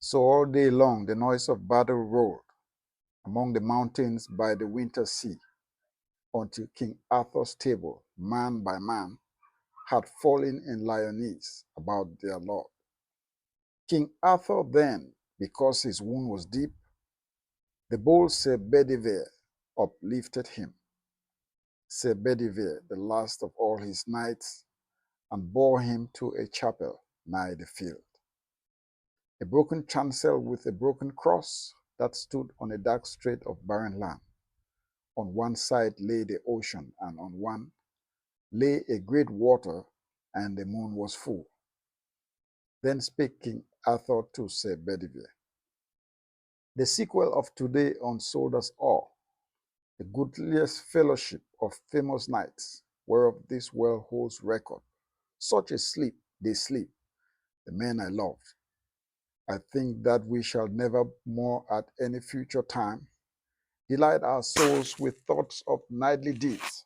So all day long the noise of battle rolled among the mountains by the winter sea, until King Arthur's table, man by man, had fallen in Lyonese about their lord. King Arthur then, because his wound was deep, the bold Sir Bedivere uplifted him, Sir Bedivere, the last of all his knights, and bore him to a chapel nigh the field. A broken chancel with a broken cross that stood on a dark strait of barren land. On one side lay the ocean, and on one lay a great water, and the moon was full. Then spake King Arthur to Sir Bedivere, the sequel of today unsold us all, the goodliest fellowship of famous knights, whereof this world holds record. Such a sleep they sleep, the men I loved. I think that we shall never more at any future time delight our souls with thoughts of knightly deeds,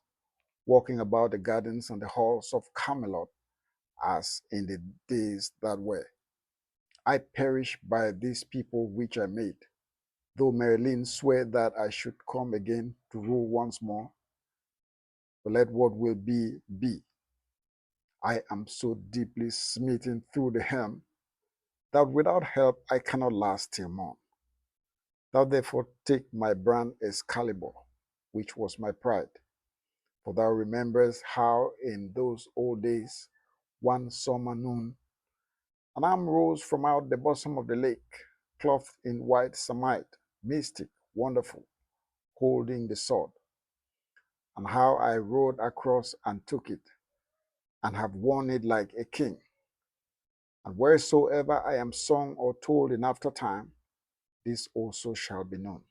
walking about the gardens and the halls of Camelot as in the days that were. I perish by these people which I made, though Merlin sware that I should come again to rule once more. But let what will be, be. I am so deeply smitten through the helm that without help I cannot last till morn. Thou therefore take my brand Excalibur, which was my pride, for thou rememberest how in those old days, one summer noon, an arm rose from out the bosom of the lake, clothed in white samite, mystic, wonderful, holding the sword, and how I rode across and took it, and have worn it like a king. And wheresoever I am sung or told in after time, this also shall be known.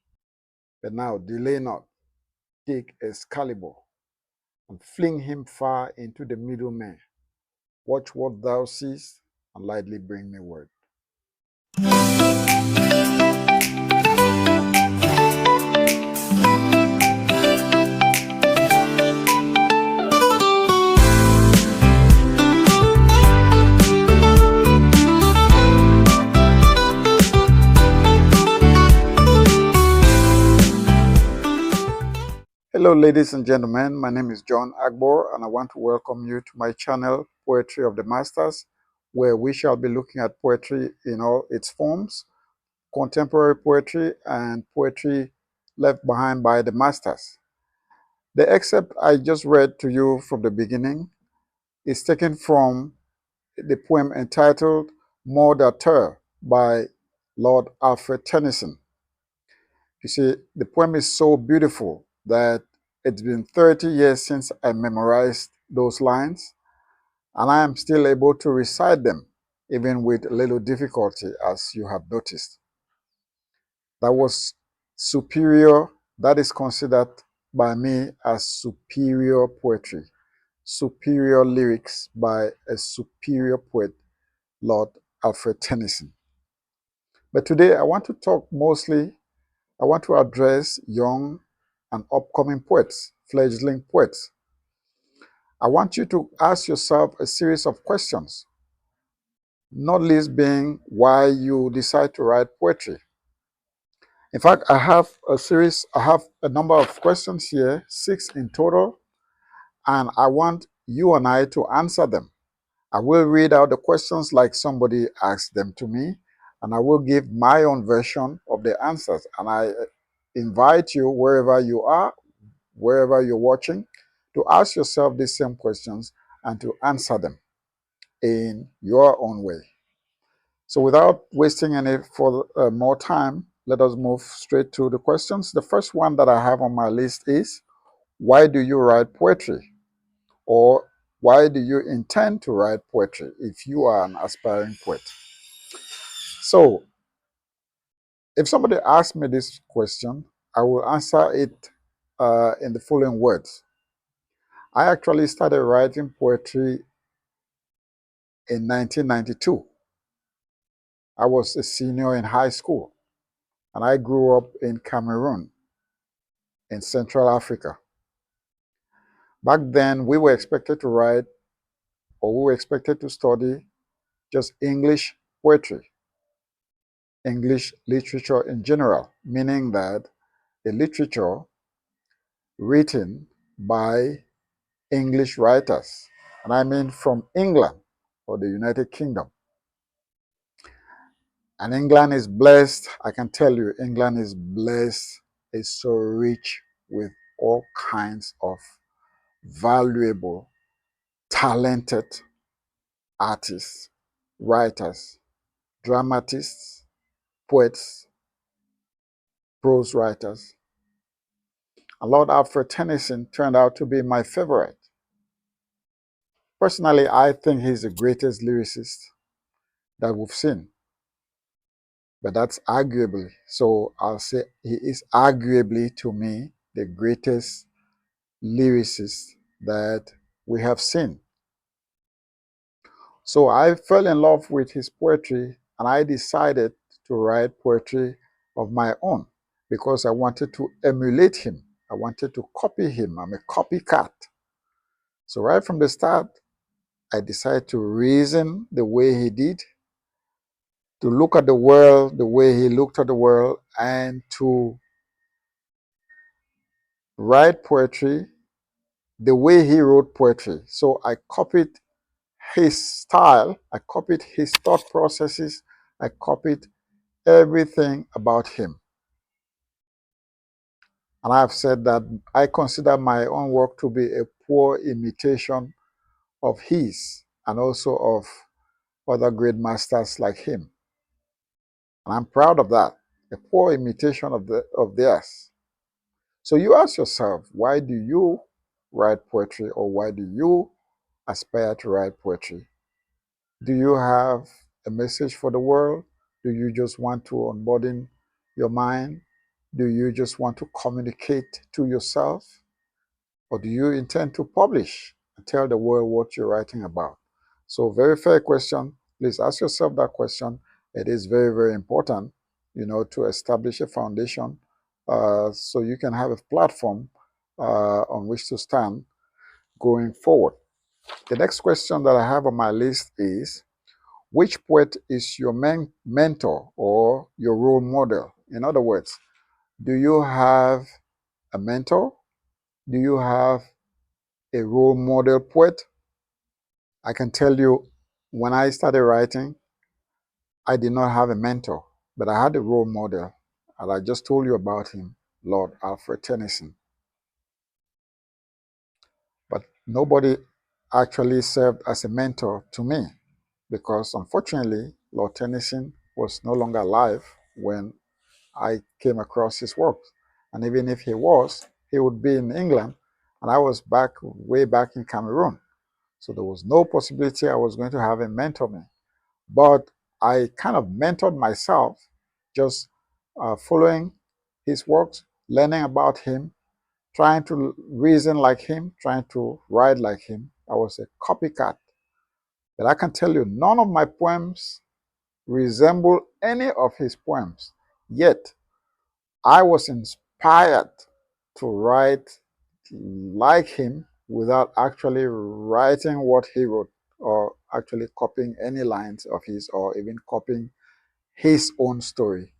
But now delay not, take Excalibur, and fling him far into the middle mere. Watch what thou seest, and lightly bring me word. Hello, ladies and gentlemen. My name is John Agbor, and I want to welcome you to my channel, Poetry of the Masters, where we shall be looking at poetry in all its forms, contemporary poetry and poetry left behind by the masters. The excerpt I just read to you from the beginning is taken from the poem entitled Morte by Lord Alfred Tennyson. You see, the poem is so beautiful that it's been 30 years since I memorized those lines, and I am still able to recite them, even with a little difficulty, as you have noticed. That was superior, that is considered by me as superior poetry, superior lyrics by a superior poet, Lord Alfred Tennyson. But today I want to talk mostly, I want to address young and upcoming poets, fledgling poets. I want you to ask yourself a series of questions, not least being why you decide to write poetry. In fact, I have a number of questions here, 6 in total, and I want you and I to answer them. I will read out the questions like somebody asked them to me, and I will give my own version of the answers. And I invite you, wherever you are, wherever you're watching, to ask yourself these same questions and to answer them in your own way. So without wasting any more time, let us move straight to the questions. The first one that I have on my list is, why do you write poetry? Or why do you intend to write poetry if you are an aspiring poet? So if somebody asks me this question, I will answer it in the following words. I actually started writing poetry in 1992. I was a senior in high school, and I grew up in Cameroon, in Central Africa. Back then, we were expected to write, or we were expected to study just English poetry. English literature in general, meaning that a literature written by English writers, and I mean from England or the United Kingdom. And England is blessed, I can tell you, England is blessed, is so rich with all kinds of valuable, talented artists, writers, dramatists, poets, prose writers. And Lord Alfred Tennyson turned out to be my favorite. Personally, I think he's the greatest lyricist that we've seen. But that's arguably, so I'll say he is arguably to me the greatest lyricist that we have seen. So I fell in love with his poetry and I decided to write poetry of my own because I wanted to emulate him. I wanted to copy him. I'm a copycat. So right from the start, I decided to reason the way he did, to look at the world the way he looked at the world, and to write poetry the way he wrote poetry. So I copied his style, I copied his thought processes, I copied everything about him. And I've said that I consider my own work to be a poor imitation of his and also of other great masters like him. And I'm proud of that, a poor imitation of theirs. So you ask yourself, why do you write poetry, or why do you aspire to write poetry? Do you have a message for the world? Do you just want to unburden your mind? Do you just want to communicate to yourself? Or do you intend to publish and tell the world what you're writing about? So very fair question. Please ask yourself that question. It is very, very important, to establish a foundation so you can have a platform on which to stand going forward. The next question that I have on my list is, which poet is your mentor or your role model? In other words, do you have a mentor? Do you have a role model poet? I can tell you, when I started writing, I did not have a mentor, but I had a role model, and I just told you about him, Lord Alfred Tennyson. But nobody actually served as a mentor to me because, unfortunately, Lord Tennyson was no longer alive when I came across his works. And even if he was, he would be in England, and I was way back in Cameroon. So there was no possibility I was going to have him mentor me. But I kind of mentored myself, just following his works, learning about him, trying to reason like him, trying to write like him. I was a copycat. But I can tell you, none of my poems resemble any of his poems. Yet, I was inspired to write like him without actually writing what he wrote or actually copying any lines of his or even copying his own story.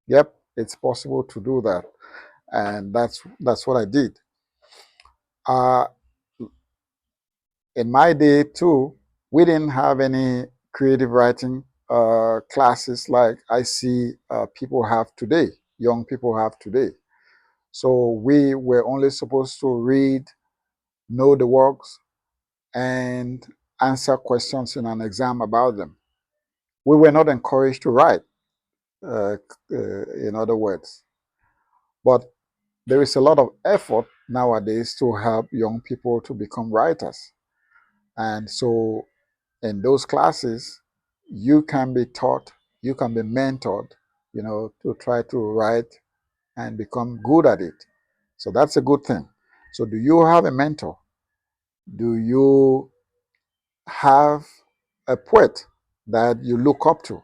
Yep, it's possible to do that. And that's what I did. Uh, in my day too, we didn't have any creative writing classes like I see people have today, young people have today. So we were only supposed to read, know the works, and answer questions in an exam about them. We were not encouraged to write, in other words. But there is a lot of effort nowadays to help young people to become writers. And so in those classes, you can be taught, you can be mentored, to try to write and become good at it. So that's a good thing. So do you have a mentor? Do you have a poet that you look up to?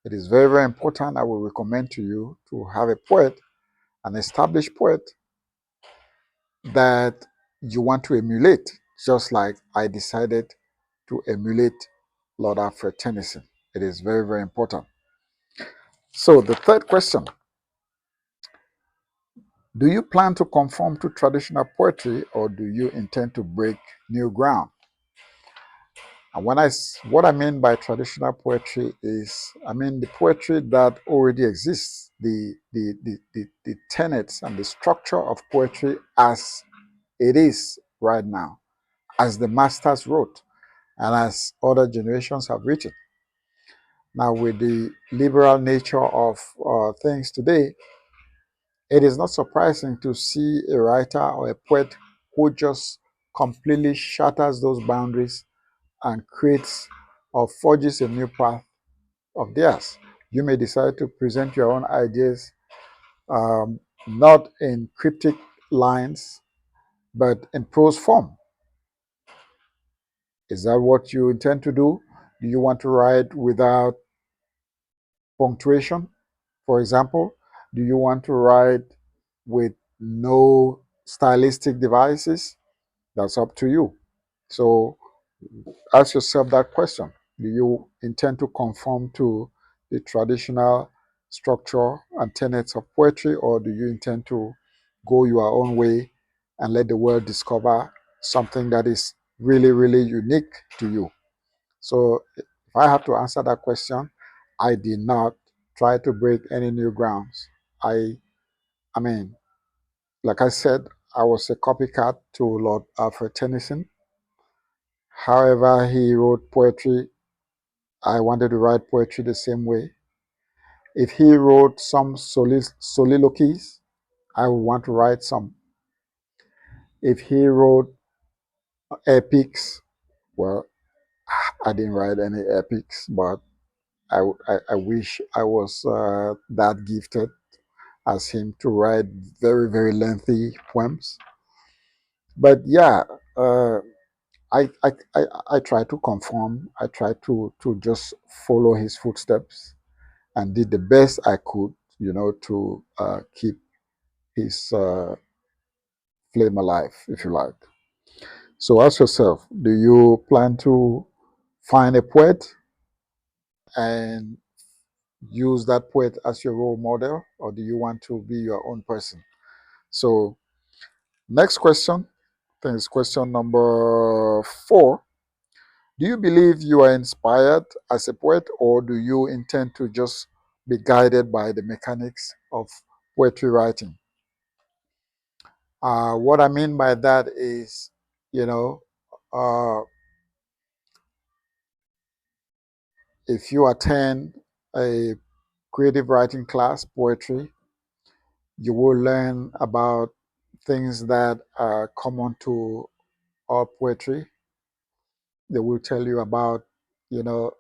It is very, very important. I will recommend to you to have a poet, an established poet that you want to emulate, just like I decided to emulate Lord Alfred Tennyson. It is very, very important. So the third question, do you plan to conform to traditional poetry or do you intend to break new ground? And what I mean by traditional poetry is, I mean the poetry that already exists, the tenets and the structure of poetry as it is right now, as the masters wrote, and as other generations have written. Now, with the liberal nature of things today, it is not surprising to see a writer or a poet who just completely shatters those boundaries and creates or forges a new path of theirs. You may decide to present your own ideas, not in cryptic lines, but in prose form. Is that what you intend to do? Do you want to write without punctuation, for example? Do you want to write with no stylistic devices? That's up to you. So ask yourself that question. Do you intend to conform to the traditional structure and tenets of poetry, or do you intend to go your own way and let the world discover something that is really, really unique to you? So if I have to answer that question, I did not try to break any new grounds. I mean, like I said, I was a copycat to Lord Alfred Tennyson. However, he wrote poetry. I wanted to write poetry the same way. If he wrote some soliloquies, I would want to write some. If he wrote epics, well, I didn't write any epics, but I wish I was that gifted as him to write very, very lengthy poems. But yeah, uh, I try to conform. I try to just follow his footsteps and did the best I could, to keep his flame alive, if you like. So ask yourself, do you plan to find a poet and use that poet as your role model, or do you want to be your own person? So next question, I think it's question number 4. Do you believe you are inspired as a poet, or do you intend to just be guided by the mechanics of poetry writing? What I mean by that is, you know, uh, if you attend a creative writing class, poetry, you will learn about things that are common to all poetry. They will tell you about, you know,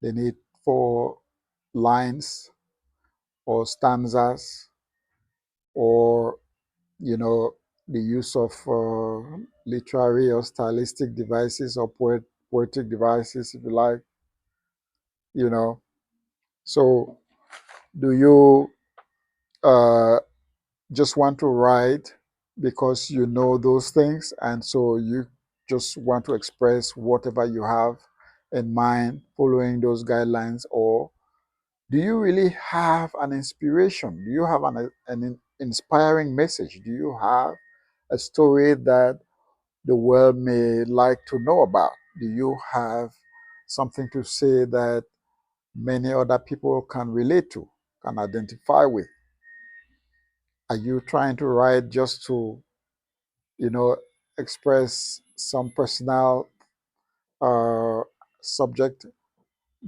the need for lines or stanzas, or, the use of literary or stylistic devices or poetic devices, if you like, you know. So do you uh, just want to write because you know those things, and so you just want to express whatever you have in mind following those guidelines, or do you really have an inspiration? Do you have an inspiring message? Do you have a story that the world may like to know about? Do you have something to say that many other people can relate to, can identify with? Are you trying to write just to, you know, express some personal uh, subject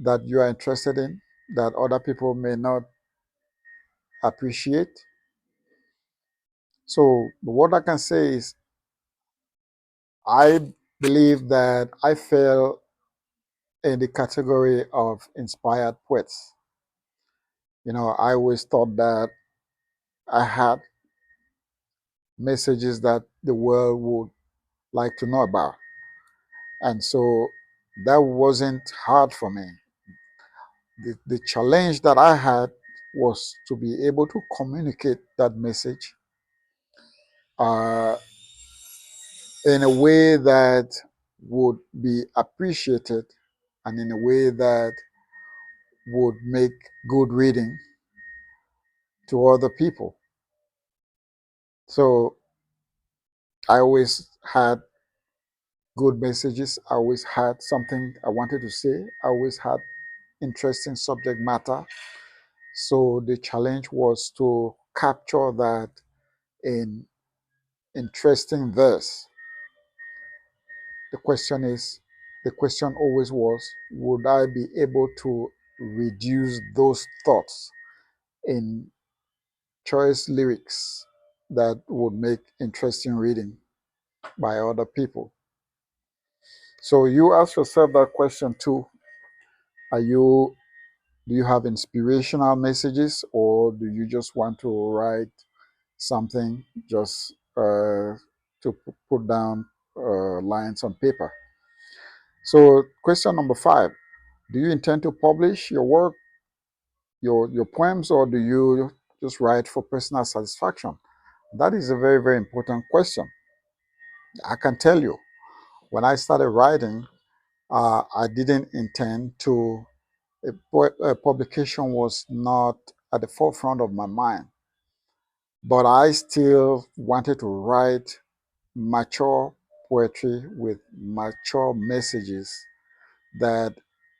that you are interested in that other people may not appreciate? So, what I can say is, I believe that I fell in the category of inspired poets. I always thought that I had messages that the world would like to know about. And so that wasn't hard for me. The challenge that I had was to be able to communicate that message uh, in a way that would be appreciated and in a way that would make good reading to other people. So I always had good messages. I always had something I wanted to say. I always had interesting subject matter. So the challenge was to capture that in interesting verse. The question is, the question always was, would I be able to reduce those thoughts in choice lyrics that would make interesting reading by other people? So you ask yourself that question too. Are you Do you have inspirational messages, or do you just want to write something just to put down lines on paper? So, question number 5: do you intend to publish your work, your poems, or do you just write for personal satisfaction? That is a very, very important question. I can tell you, when I started writing, I didn't intend to. A publication was not at the forefront of my mind, but I still wanted to write mature poetry with mature messages that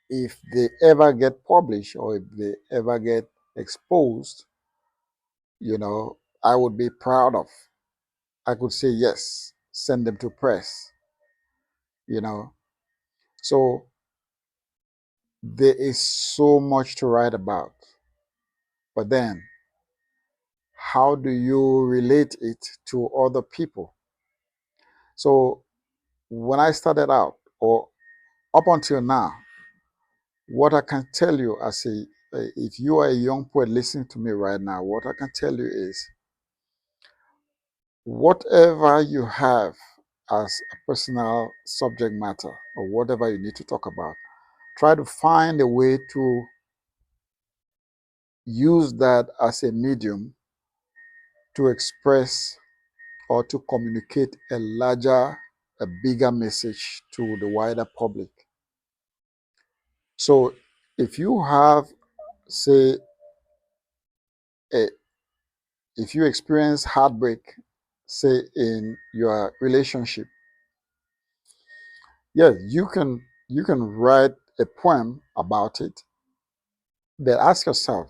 if they ever get published or if they ever get exposed, I would be proud of. I could say, yes, send them to press, you know. So there is so much to write about. But then, how do you relate it to other people? So when I started out, or up until now, what I can tell you if you are a young poet listening to me right now, what I can tell you is whatever you have as a personal subject matter or whatever you need to talk about, try to find a way to use that as a medium to express or to communicate a bigger message to the wider public. So if you have, say, a, if you experience heartbreak, say in your relationship, yes, you can write a poem about it, but ask yourself,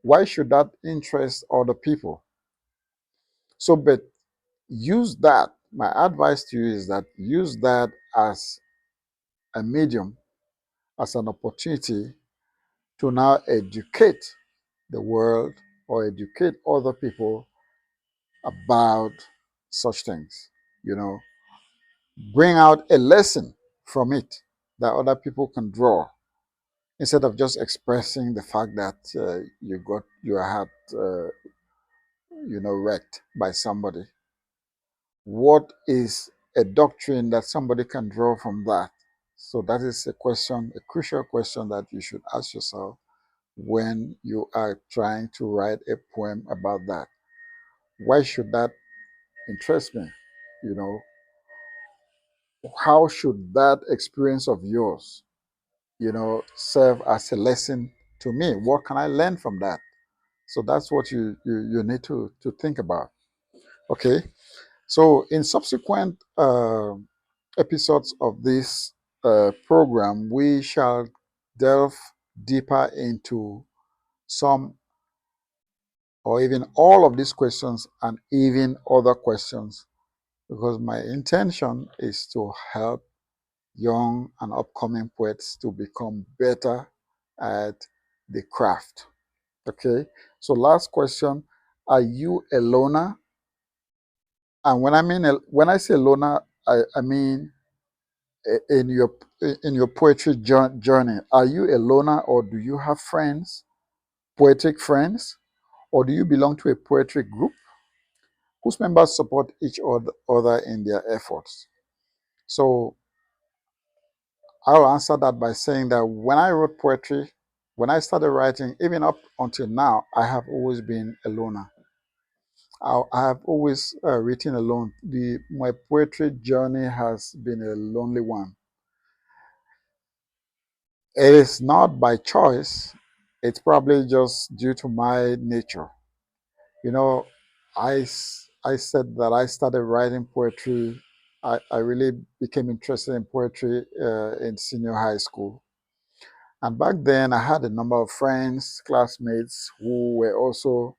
why should that interest other people? So, but use that. My advice to you is that use that as a medium, as an opportunity to now educate the world or educate other people about such things. You know, bring out a lesson from it that other people can draw instead of just expressing the fact that you got your heart, wrecked by somebody. What is a doctrine that somebody can draw from that? So that is a question, a crucial question that you should ask yourself when you are trying to write a poem about that. Why should that interest me? You know, how should that experience of yours, serve as a lesson to me? What can I learn from that? So that's what you need to think about. Okay. So in subsequent episodes of this program, we shall delve deeper into some or even all of these questions and even other questions, because my intention is to help young and upcoming poets to become better at the craft. Okay. So last question: are you a loner? And when I say loner, I mean in your poetry journey. Are you a loner, or do you have friends, poetic friends, or do you belong to a poetry group whose members support each other in their efforts? So I'll answer that by saying that when I wrote poetry, when I started writing, even up until now, I have always been a loner. I have always written alone. My poetry journey has been a lonely one. It is not by choice. It's probably just due to my nature. You know, I said that I started writing poetry. I really became interested in poetry in senior high school. And back then, I had a number of friends, classmates who were also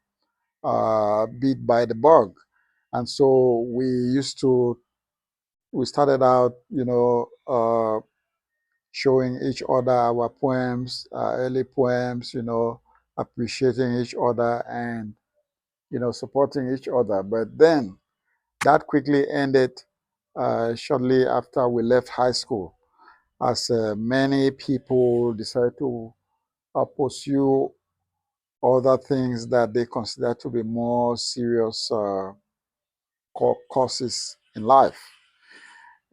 beat by the bug. And so we started out, showing each other our poems, early poems, appreciating each other and, supporting each other. But then that quickly ended shortly after we left high school, as many people decided to pursue other things that they consider to be more serious courses in life.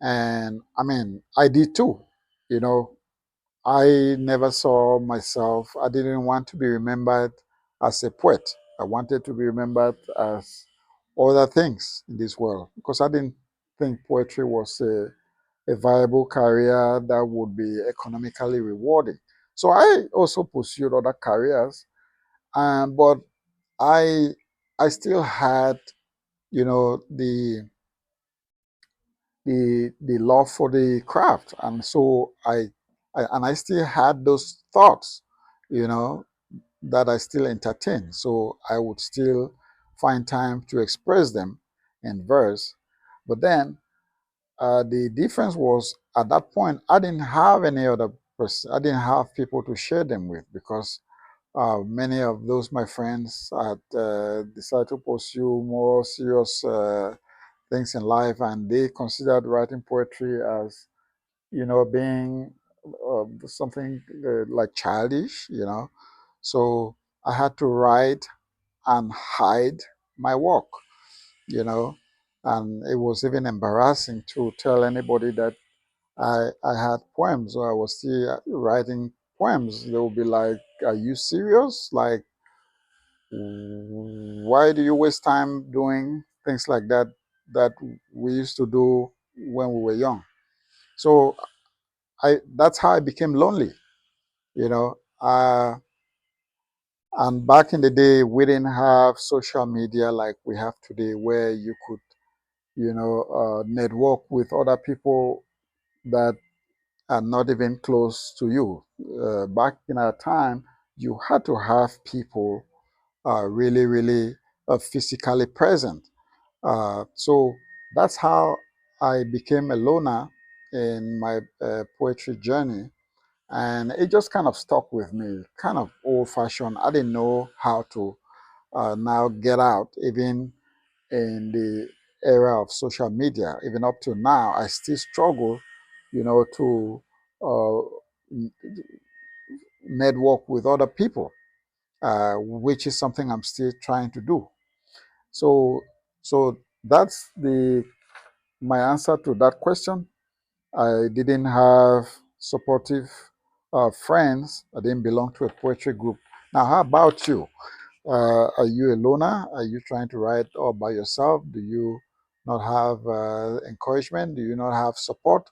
And I mean, I did too. You know, I never saw myself, I didn't want to be remembered as a poet. I wanted to be remembered as other things in this world because I didn't think poetry was a viable career that would be economically rewarding. So I also pursued other careers, but I I still had, the love for the craft, and so I still had those thoughts, you know, that I still entertain. So I would still find time to express them in verse. But then the difference was at that point I didn't have any other person. I didn't have people to share them with because many of those my friends had decided to pursue more serious things in life, and they considered writing poetry as, being something like childish, So I had to write and hide my work, you know, and it was even embarrassing to tell anybody that I had poems or I was still writing poems. They would be like, "Are you serious? Like, why do you waste time doing things like that we used to do when we were young?" So I that's how I became lonely, you know. And back in the day, we didn't have social media like we have today, where you could, network with other people that are not even close to you. Back in our time, you had to have people really, really physically present. So that's how I became a loner in my poetry journey. And it just kind of stuck with me, kind of old fashioned. I didn't know how to now get out, even in the era of social media. Even up to now, I still struggle, to uh, network with other people, which is something I'm still trying to do. So, so that's the my answer to that question. I didn't have supportive friends. I didn't belong to a poetry group. Now, how about you? Are you a loner? Are you trying to write all by yourself? Do you not have encouragement? Do you not have support?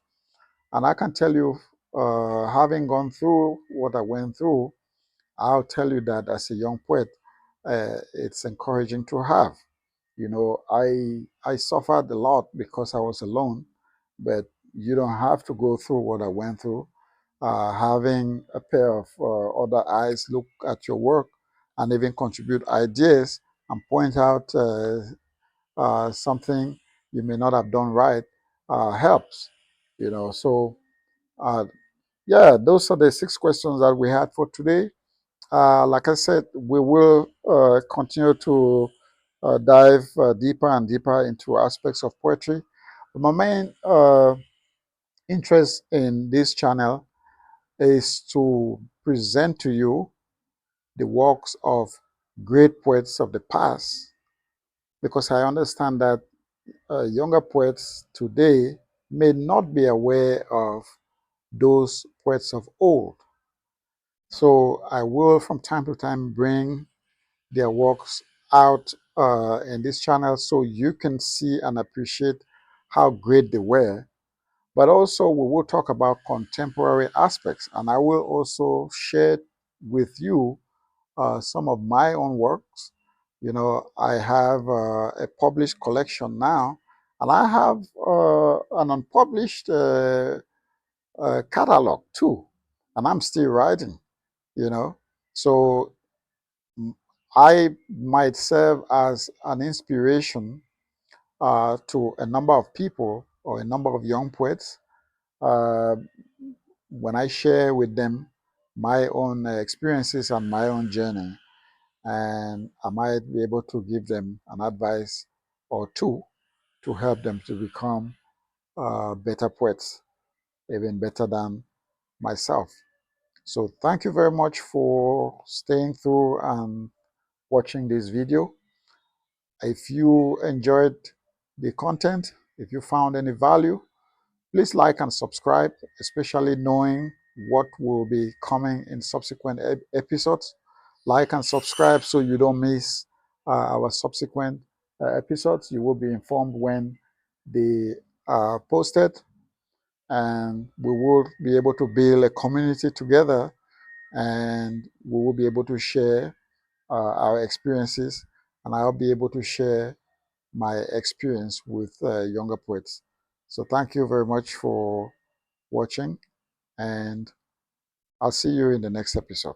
And I can tell you, having gone through what I went through, I'll tell you that as a young poet, it's encouraging to have. I suffered a lot because I was alone, but you don't have to go through what I went through. Having a pair of other eyes look at your work and even contribute ideas and point out something you may not have done right helps. So uh, yeah, those are the 6 questions that we had for today. Like I said, we will continue to dive deeper and deeper into aspects of poetry. My main interest in this channel is to present to you the works of great poets of the past, because I understand that younger poets today may not be aware of those poets of old. So I will, from time to time, bring their works out in this channel so you can see and appreciate how great they were, But also we will talk about contemporary aspects, and I will also share with you some of my own works. I have a published collection now, and I have an unpublished catalog too, and I'm still writing, you know. So I might serve as an inspiration to a number of people or a number of young poets uh, when I share with them my own experiences and my own journey. And I might be able to give them an advice or two to help them to become better poets, even better than myself. So thank you very much for staying through and watching this video. If you enjoyed the content, if you found any value, please like and subscribe, especially knowing what will be coming in subsequent episodes. Like and subscribe so you don't miss our subsequent episodes. You will be informed when they are posted, and we will be able to build a community together, and we will be able to share our experiences, and I'll be able to share my experience with younger poets. So thank you very much for watching, and I'll see you in the next episode.